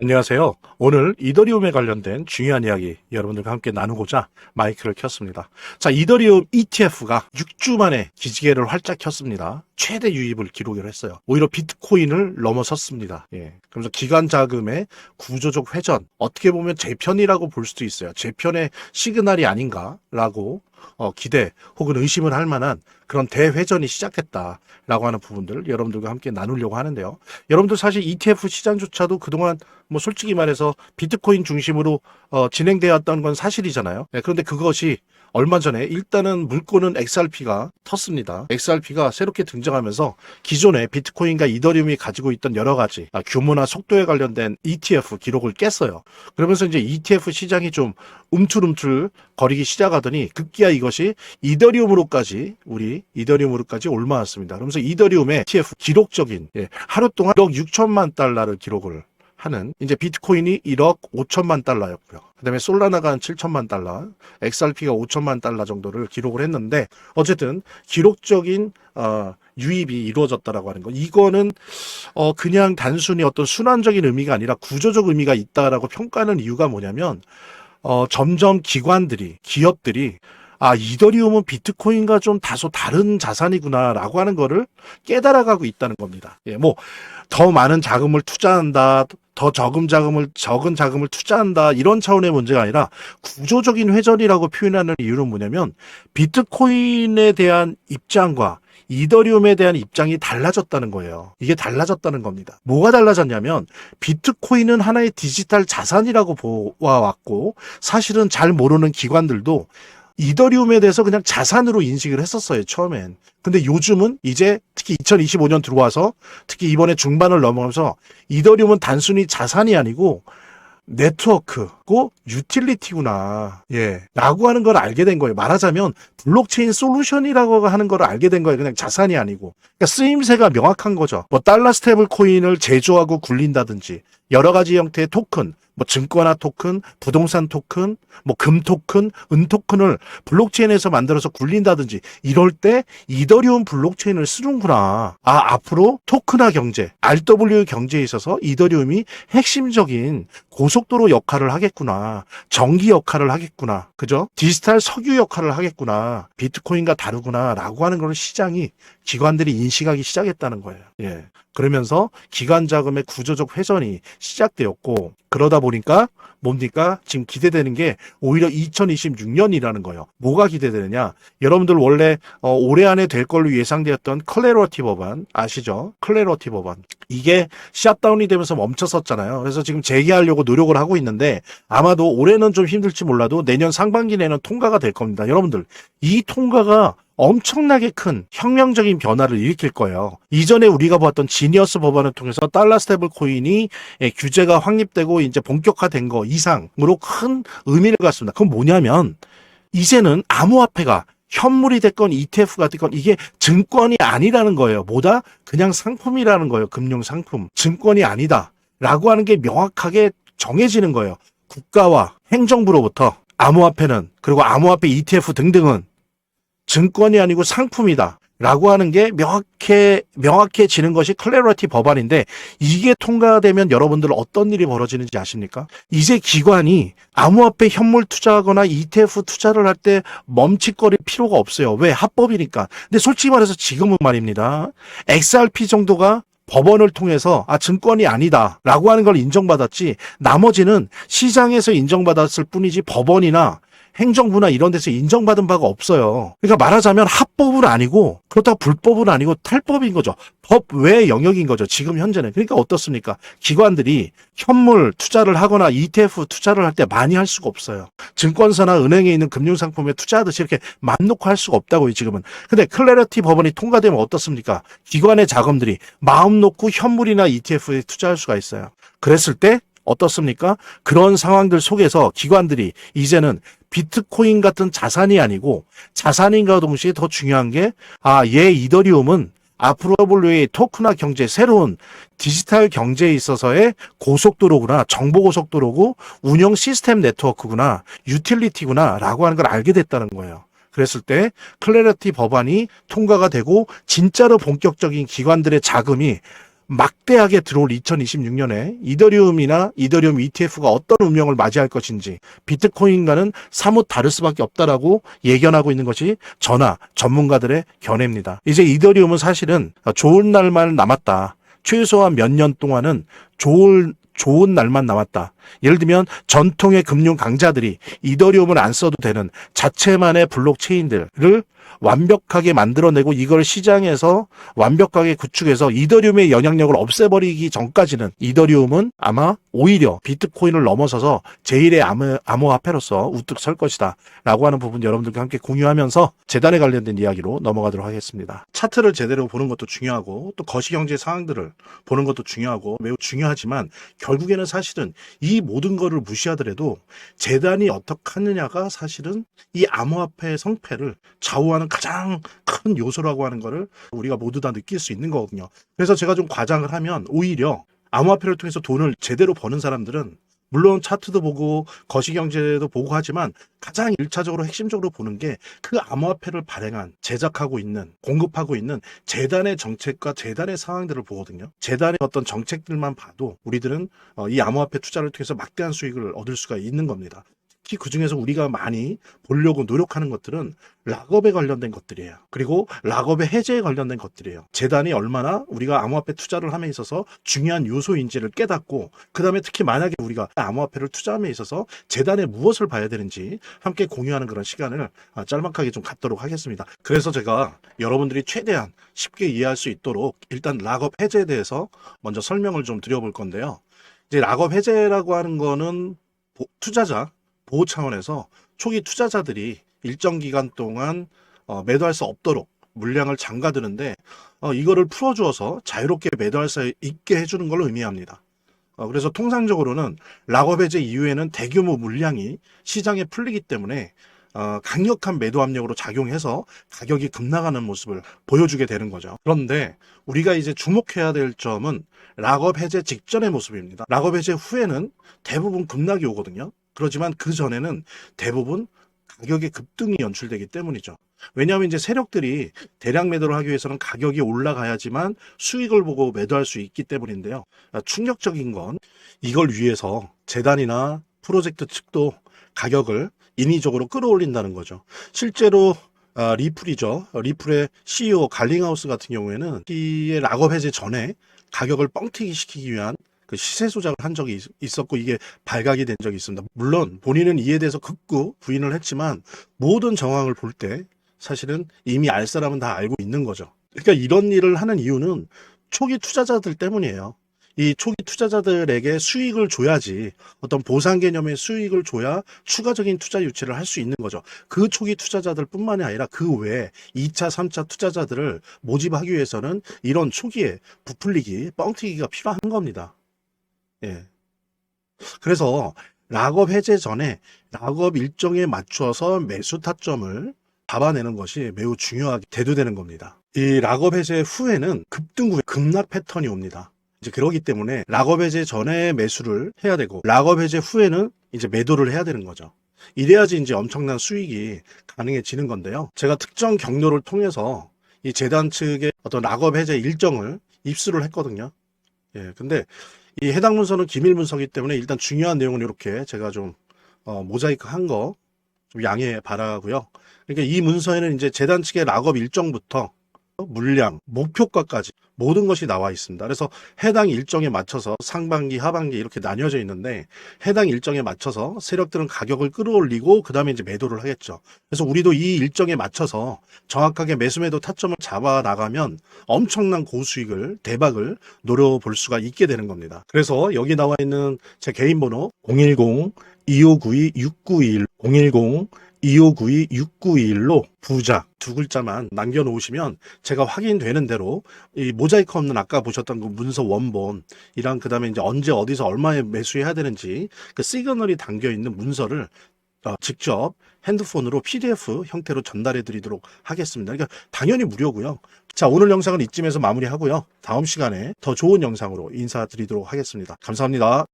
안녕하세요. 오늘 이더리움에 관련된 중요한 이야기 여러분들과 함께 나누고자 마이크를 켰습니다. 자, 이더리움 ETF가 6주 만에 기지개를 활짝 켰습니다. 최대 유입을 기록을 했어요. 오히려 비트코인을 넘어섰습니다. 그래서 기관 자금의 구조적 회전, 어떻게 보면 재편이라고 볼 수도 있어요. 재편의 시그널이 아닌가라고 기대 혹은 의심을 할 만한 그런 대회전이 시작했다라고 하는 부분들 여러분들과 함께 나누려고 하는데요. 여러분들 사실 ETF 시장조차도 그동안 솔직히 말해서 비트코인 중심으로 진행되었던 건 사실이잖아요. 그런데 그것이 얼마 전에 일단은 물꼬는 XRP가 텄습니다. XRP가 새롭게 등장하면서 기존에 비트코인과 이더리움이 가지고 있던 여러 가지 규모나 속도에 관련된 ETF 기록을 깼어요. 그러면서 이제 ETF 시장이 좀 움틀움틀 거리기 시작하더니 급기야 이것이 이더리움으로까지 올라왔습니다. 그러면서 이더리움의 ETF 기록적인 하루 동안 1억 6천만 달러를 기록을 하는 이제 비트코인이 1억 5천만 달러였고요. 그다음에 솔라나가 한 7천만 달러, XRP가 5천만 달러 정도를 기록을 했는데 어쨌든 기록적인 유입이 이루어졌다라고 하는 거. 이거는 그냥 단순히 어떤 순환적인 의미가 아니라 구조적 의미가 있다라고 평가하는 이유가 뭐냐면 점점 기업들이 이더리움은 비트코인과 좀 다소 다른 자산이구나라고 하는 거를 깨달아가고 있다는 겁니다. 더 많은 자금을 투자한다, 더 적은 자금을 투자한다, 이런 차원의 문제가 아니라 구조적인 회전이라고 표현하는 이유는 뭐냐면 비트코인에 대한 입장과 이더리움에 대한 입장이 달라졌다는 거예요. 이게 달라졌다는 겁니다. 뭐가 달라졌냐면 비트코인은 하나의 디지털 자산이라고 보아왔고 사실은 잘 모르는 기관들도 이더리움에 대해서 그냥 자산으로 인식을 했었어요, 처음엔. 근데 요즘은 이제 특히 2025년 들어와서 특히 이번에 중반을 넘어가면서 이더리움은 단순히 자산이 아니고 네트워크고 유틸리티구나. 라고 하는 걸 알게 된 거예요. 말하자면 블록체인 솔루션이라고 하는 걸 알게 된 거예요. 그냥 자산이 아니고. 그러니까 쓰임새가 명확한 거죠. 달러 스테이블 코인을 제조하고 굴린다든지 여러 가지 형태의 토큰, 증권화 토큰, 부동산 토큰, 금 토큰, 은 토큰을 블록체인에서 만들어서 굴린다든지 이럴 때 이더리움 블록체인을 쓰는구나. 앞으로 토큰화 경제, RW 경제에 있어서 이더리움이 핵심적인 고속도로 역할을 하겠구나. 전기 역할을 하겠구나. 그죠? 디지털 석유 역할을 하겠구나. 비트코인과 다르구나. 라고 하는 걸 시장이 기관들이 인식하기 시작했다는 거예요. 그러면서 기관 자금의 구조적 회전이 시작되었고 그러다 보니까 뭡니까? 지금 기대되는 게 오히려 2026년이라는 거예요. 뭐가 기대되느냐? 여러분들 원래 올해 안에 될 걸로 예상되었던 클래러티 법안 아시죠? 클래러티 법안. 이게 샷다운이 되면서 멈췄었잖아요. 그래서 지금 재개하려고 노력을 하고 있는데 아마도 올해는 좀 힘들지 몰라도 내년 상반기 내는 통과가 될 겁니다. 여러분들 이 통과가 엄청나게 큰 혁명적인 변화를 일으킬 거예요. 이전에 우리가 봤던 지니어스 법안을 통해서 달러 스테이블 코인이 규제가 확립되고 이제 본격화된 거 이상으로 큰 의미를 갖습니다. 그건 뭐냐면 이제는 암호화폐가 현물이 됐건 ETF가 됐건 이게 증권이 아니라는 거예요. 뭐다? 그냥 상품이라는 거예요. 금융 상품. 증권이 아니다. 라고 하는 게 명확하게 정해지는 거예요. 국가와 행정부로부터 암호화폐는 그리고 암호화폐 ETF 등등은 증권이 아니고 상품이다. 라고 하는 게 명확해지는 것이 클래러티 법안인데 이게 통과되면 여러분들 어떤 일이 벌어지는지 아십니까? 이제 기관이 암호화폐 현물 투자하거나 ETF 투자를 할 때 멈칫거릴 필요가 없어요. 왜? 합법이니까. 근데 솔직히 말해서 지금은 말입니다. XRP 정도가 법원을 통해서 증권이 아니다 라고 하는 걸 인정받았지 나머지는 시장에서 인정받았을 뿐이지 법원이나 행정부나 이런 데서 인정받은 바가 없어요. 그러니까 말하자면 합법은 아니고 그렇다고 불법은 아니고 탈법인 거죠. 법 외의 영역인 거죠. 지금 현재는. 그러니까 어떻습니까? 기관들이 현물 투자를 하거나 ETF 투자를 할 때 많이 할 수가 없어요. 증권사나 은행에 있는 금융상품에 투자하듯이 이렇게 맘 놓고 할 수가 없다고요. 지금은. 근데 클래러티 법안이 통과되면 어떻습니까? 기관의 자금들이 마음 놓고 현물이나 ETF에 투자할 수가 있어요. 그랬을 때 어떻습니까? 그런 상황들 속에서 기관들이 이제는 비트코인 같은 자산이 아니고 자산인과 동시에 더 중요한 게 이더리움은 앞으로 WA 토큰화 경제 새로운 디지털 경제에 있어서의 고속도로구나, 정보고속도로고 운영 시스템 네트워크구나, 유틸리티구나 라고 하는 걸 알게 됐다는 거예요. 그랬을 때 클래러티 법안이 통과가 되고 진짜로 본격적인 기관들의 자금이 막대하게 들어올 2026년에 이더리움이나 이더리움 ETF가 어떤 운명을 맞이할 것인지 비트코인과는 사뭇 다를 수밖에 없다라고 예견하고 있는 것이 저나 전문가들의 견해입니다. 이제 이더리움은 사실은 좋은 날만 남았다. 최소한 몇 년 동안은 좋은 날만 남았다. 예를 들면 전통의 금융 강자들이 이더리움을 안 써도 되는 자체만의 블록체인들을 완벽하게 만들어내고 이걸 시장에서 완벽하게 구축해서 이더리움의 영향력을 없애버리기 전까지는 이더리움은 아마 오히려 비트코인을 넘어서서 제1의 암호화폐로서 우뚝 설 것이다 라고 하는 부분 여러분들과 함께 공유하면서 재단에 관련된 이야기로 넘어가도록 하겠습니다. 차트를 제대로 보는 것도 중요하고 또 거시경제 상황들을 보는 것도 중요하고 매우 중요하지만 결국에는 사실은 이 모든 거를 무시하더라도 재단이 어떻게 하느냐가 사실은 이 암호화폐의 성패를 좌우하는 가장 큰 요소라고 하는 거를 우리가 모두 다 느낄 수 있는 거거든요. 그래서 제가 좀 과장을 하면 오히려 암호화폐를 통해서 돈을 제대로 버는 사람들은 물론 차트도 보고 거시경제도 보고 하지만 가장 1차적으로 핵심적으로 보는 게 그 암호화폐를 발행한 제작하고 있는 공급하고 있는 재단의 정책과 재단의 상황들을 보거든요. 재단의 어떤 정책들만 봐도 우리들은 이 암호화폐 투자를 통해서 막대한 수익을 얻을 수가 있는 겁니다. 특히 그중에서 우리가 많이 보려고 노력하는 것들은 락업에 관련된 것들이에요. 그리고 락업의 해제에 관련된 것들이에요. 재단이 얼마나 우리가 암호화폐 투자를 함에 있어서 중요한 요소인지를 깨닫고 그 다음에 특히 만약에 우리가 암호화폐를 투자함에 있어서 재단에 무엇을 봐야 되는지 함께 공유하는 그런 시간을 짤막하게 좀 갖도록 하겠습니다. 그래서 제가 여러분들이 최대한 쉽게 이해할 수 있도록 일단 락업 해제에 대해서 먼저 설명을 좀 드려볼 건데요. 이제 락업 해제라고 하는 거는 투자자 보호 차원에서 초기 투자자들이 일정 기간 동안 매도할 수 없도록 물량을 잠가두는데 이거를 풀어주어서 자유롭게 매도할 수 있게 해주는 걸 의미합니다. 그래서 통상적으로는 락업 해제 이후에는 대규모 물량이 시장에 풀리기 때문에 강력한 매도 압력으로 작용해서 가격이 급락하는 모습을 보여주게 되는 거죠. 그런데 우리가 이제 주목해야 될 점은 락업 해제 직전의 모습입니다. 락업 해제 후에는 대부분 급락이 오거든요. 그렇지만 그 전에는 대부분 가격의 급등이 연출되기 때문이죠. 왜냐하면 이제 세력들이 대량 매도를 하기 위해서는 가격이 올라가야지만 수익을 보고 매도할 수 있기 때문인데요. 충격적인 건 이걸 위해서 재단이나 프로젝트 측도 가격을 인위적으로 끌어올린다는 거죠. 실제로 리플이죠. 리플의 CEO 갈링하우스 같은 경우에는 이 락업 해제 전에 가격을 뻥튀기 시키기 위한 그 시세 조작을 한 적이 있었고 이게 발각이 된 적이 있습니다. 물론 본인은 이에 대해서 극구 부인을 했지만 모든 정황을 볼 때 사실은 이미 알 사람은 다 알고 있는 거죠. 그러니까 이런 일을 하는 이유는 초기 투자자들 때문이에요. 이 초기 투자자들에게 수익을 줘야지 어떤 보상 개념의 수익을 줘야 추가적인 투자 유치를 할 수 있는 거죠. 그 초기 투자자들 뿐만이 아니라 그 외에 2차, 3차 투자자들을 모집하기 위해서는 이런 초기에 부풀리기, 뻥튀기가 필요한 겁니다. 예. 그래서 락업 해제 전에 락업 일정에 맞춰서 매수 타점을 잡아내는 것이 매우 중요하게 대두되는 겁니다. 이 락업 해제 후에는 급등 후에 급락 패턴이 옵니다. 이제 그러기 때문에 락업 해제 전에 매수를 해야 되고 락업 해제 후에는 이제 매도를 해야 되는 거죠. 이래야지 이제 엄청난 수익이 가능해지는 건데요. 제가 특정 경로를 통해서 이 재단 측의 어떤 락업 해제 일정을 입수를 했거든요. 예, 근데 이 해당 문서는 기밀 문서이기 때문에 일단 중요한 내용은 이렇게 제가 좀 모자이크 한 거 좀 양해 바라고요. 그러니까 이 문서에는 이제 재단 측의 락업 일정부터 물량, 목표가까지 모든 것이 나와 있습니다. 그래서 해당 일정에 맞춰서 상반기, 하반기 이렇게 나뉘어져 있는데 해당 일정에 맞춰서 세력들은 가격을 끌어올리고 그 다음에 이제 매도를 하겠죠. 그래서 우리도 이 일정에 맞춰서 정확하게 매수 매도 타점을 잡아 나가면 엄청난 고수익을 대박을 노려볼 수가 있게 되는 겁니다. 그래서 여기 나와 있는 제 개인 번호 010-2592-6921 010-2592-6921로 부자 두 글자만 남겨놓으시면 제가 확인되는 대로 이 모자이크 없는 아까 보셨던 그 문서 원본이랑 그 다음에 이제 언제 어디서 얼마에 매수해야 되는지 그 시그널이 담겨 있는 문서를 직접 핸드폰으로 PDF 형태로 전달해 드리도록 하겠습니다. 그러니까 당연히 무료고요. 자, 오늘 영상은 이쯤에서 마무리하고요. 다음 시간에 더 좋은 영상으로 인사드리도록 하겠습니다. 감사합니다.